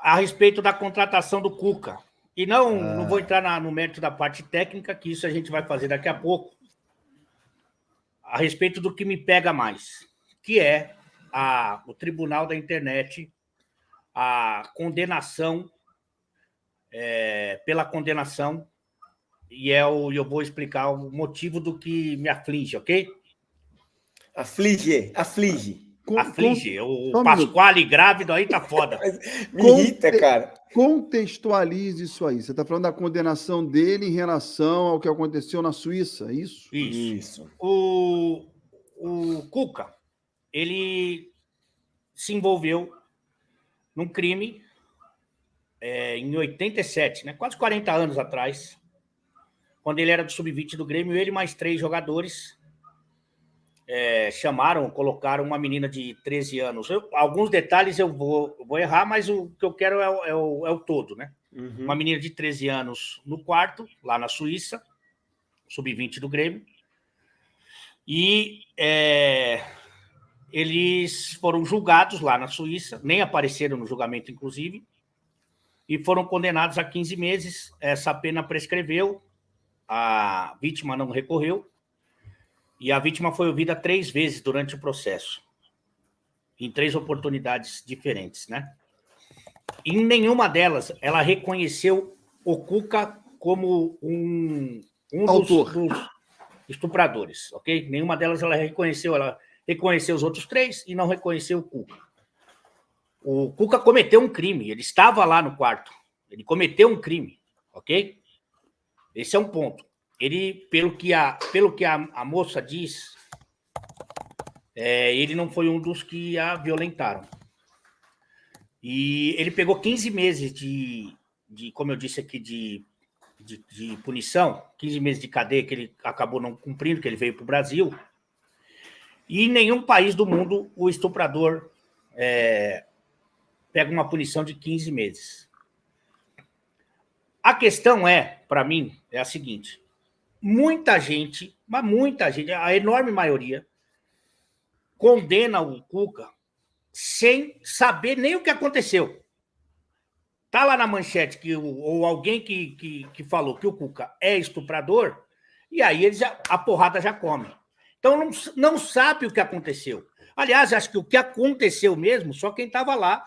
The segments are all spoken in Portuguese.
a respeito da contratação do Cuca. E não vou entrar no mérito da parte técnica, que isso a gente vai fazer daqui a pouco, a respeito do que me pega mais, que é o Tribunal da Internet, a condenação, pela condenação, e eu vou explicar o motivo do que me aflige, ok? Aflige. O Pasquale grávido aí tá foda. Me irrita, cara. Contextualize isso aí. Você está falando da condenação dele em relação ao que aconteceu na Suíça, é isso? Isso. O Cuca, ele se envolveu num crime em 87, né? Quase 40 anos atrás, quando ele era do sub-20 do Grêmio, ele mais 3 jogadores colocaram uma menina de 13 anos. Alguns detalhes eu vou errar, mas o que eu quero é o todo, né? Uhum. Uma menina de 13 anos no quarto, lá na Suíça, sub-20 do Grêmio, e eles foram julgados lá na Suíça, nem apareceram no julgamento, inclusive, e foram condenados a 15 meses. Essa pena prescreveu, a vítima não recorreu, e a vítima foi ouvida 3 vezes durante o processo, em 3 oportunidades diferentes, né? Em nenhuma delas, ela reconheceu o Cuca como um dos estupradores, ok? Nenhuma delas ela reconheceu os outros 3 e não reconheceu o Cuca. O Cuca cometeu um crime, ele estava lá no quarto, ele cometeu um crime, ok? Esse é um ponto. Ele, pelo que a moça diz, ele não foi um dos que a violentaram. E ele pegou 15 meses de como eu disse aqui, de punição, 15 meses de cadeia que ele acabou não cumprindo, que ele veio para o Brasil. E em nenhum país do mundo o estuprador pega uma punição de 15 meses. A questão para mim, é a seguinte: muita gente, a enorme maioria, condena o Cuca sem saber nem o que aconteceu. Está lá na manchete ou alguém que falou que o Cuca é estuprador, e aí a porrada já come. Então, não sabe o que aconteceu. Aliás, acho que o que aconteceu mesmo, só quem estava lá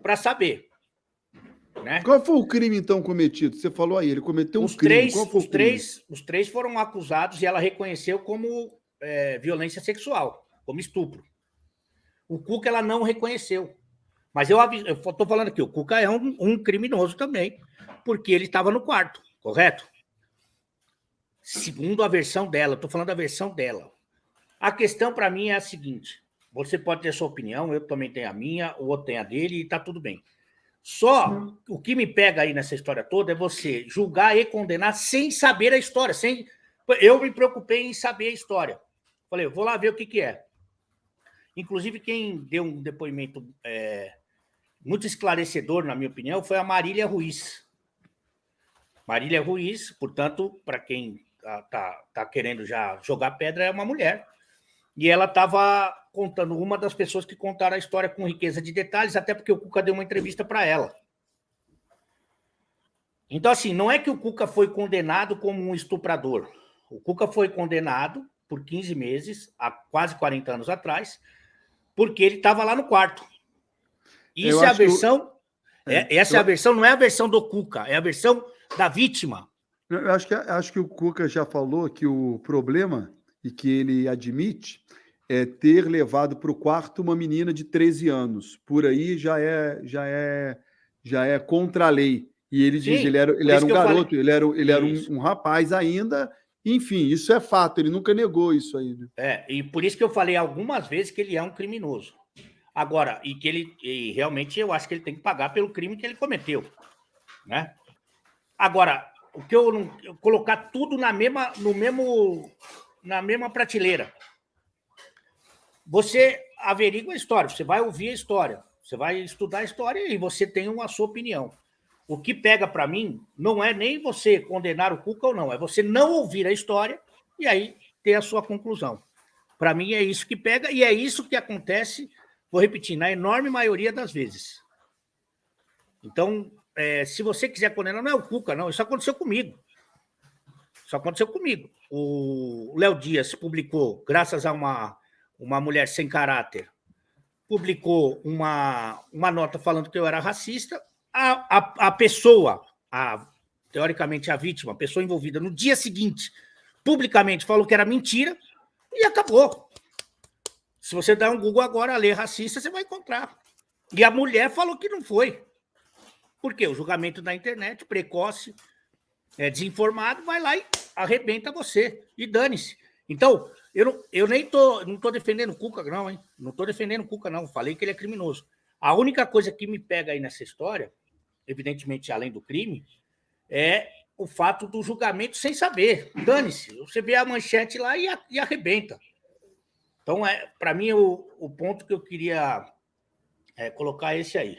para saber. Né? Qual foi o crime, então, cometido? Você falou aí, ele cometeu um crime. Qual foi os três foram acusados e ela reconheceu como violência sexual, como estupro. O Cuca ela não reconheceu. Mas eu estou falando aqui, o Cuca é um criminoso também, porque ele estava no quarto, correto? Segundo a versão dela, estou falando da versão dela. A questão para mim é a seguinte: você pode ter a sua opinião, eu também tenho a minha, o outro tem a dele e está tudo bem. Só o que me pega aí nessa história toda é você julgar e condenar sem saber a história. Eu me preocupei em saber a história. Falei, vou lá ver o que é. Inclusive, quem deu um depoimento muito esclarecedor, na minha opinião, foi a Marília Ruiz. Marília Ruiz, portanto, para quem está querendo já jogar pedra, é uma mulher. E ela estava contando, uma das pessoas que contaram a história com riqueza de detalhes, até porque o Cuca deu uma entrevista para ela. Então, assim, não é que o Cuca foi condenado como um estuprador. O Cuca foi condenado por 15 meses, há quase 40 anos atrás, porque ele estava lá no quarto. Isso é a versão... Essa é a versão, não é a versão do Cuca, é a versão da vítima. Eu acho que o Cuca já falou que o problema, e que ele admite, é ter levado para o quarto uma menina de 13 anos. Por aí já é contra a lei. E ele diz, ele era um garoto, ele era um rapaz ainda. Enfim, isso é fato, ele nunca negou isso aí. Né? E por isso que eu falei algumas vezes que ele é um criminoso. Agora, e realmente eu acho que ele tem que pagar pelo crime que ele cometeu. Né? Agora, o que eu colocar tudo na mesma prateleira. Você averigua a história, você vai ouvir a história, você vai estudar a história e você tem a sua opinião. O que pega para mim não é nem você condenar o Cuca ou não, é você não ouvir a história e aí ter a sua conclusão. Para mim é isso que pega e é isso que acontece, vou repetir, na enorme maioria das vezes. Então, se você quiser condenar, não é o Cuca, não. Isso aconteceu comigo. O Léo Dias publicou, graças a uma mulher sem caráter, publicou uma nota falando que eu era racista. A pessoa, teoricamente a vítima, a pessoa envolvida, no dia seguinte, publicamente falou que era mentira e acabou. Se você der um Google agora, ler racista, você vai encontrar. E a mulher falou que não foi. Por quê? O julgamento da internet, precoce, desinformado, vai lá e arrebenta você. E dane-se. Então, eu nem não estou defendendo o Cuca, não, hein? Não estou defendendo o Cuca, não. Falei que ele é criminoso. A única coisa que me pega aí nessa história, evidentemente, além do crime, é o fato do julgamento sem saber. Dane-se. Você vê a manchete lá e arrebenta. Então, para mim, o ponto que eu queria colocar é esse aí.